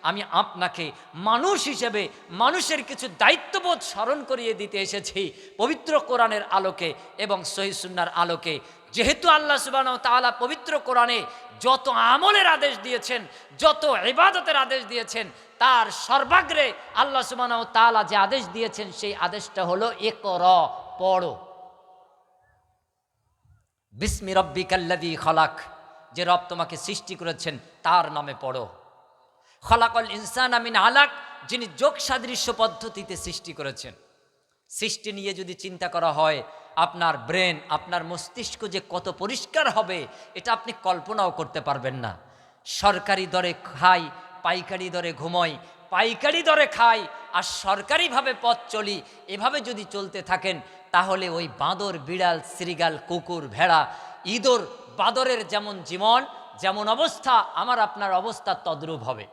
আমি আপনাকে মানুষ হিসেবে মানুষের কিছু দায়িত্ববোধ স্মরণ করিয়ে দিতে এসেছি পবিত্র কোরআনের আলোকে এবং সহিহ সুন্নাহর আলোকে। যেহেতু আল্লাহ সুবহানাহু ওয়া তাআলা পবিত্র কোরআনে যত আমলের আদেশ দিয়েছেন, যত ইবাদতের আদেশ দিয়েছেন, তার সর্বাগ্রে আল্লাহ সুবহানাহু ওয়া তাআলা যে আদেশ দিয়েছেন সেই আদেশটা হলো ইকরা, পড়ো। বিসমি রব্বিকাল্লাযী খলাক, যে রব তোমাকে সৃষ্টি করেছেন তার নামে পড়ো। খলাকাল ইনসানা মিন আলাক, যিনি যোগ সাদৃশ্য পদ্ধতিতে সৃষ্টি করেছেন। সৃষ্টি নিয়ে যদি চিন্তা করা হয়, আপনার ব্রেন, আপনার মস্তিষ্ক যে কত পরিষ্কার হবে এটা আপনি কল্পনাও করতে পারবেন না। সরকারি দরে খাই, পাইকারি দরে ঘুমোই, পাইকারি দরে খাই আর সরকারিভাবে পথ চলি, এভাবে যদি চলতে থাকেন তাহলে ওই বাঁদর, বিড়াল, শ্রীগাল, কুকুর, ভেড়া, ইঁদুর, বাদরের যেমন জীবন, যেমন অবস্থা, আমার আপনার অবস্থা তদ্রূপ হবে।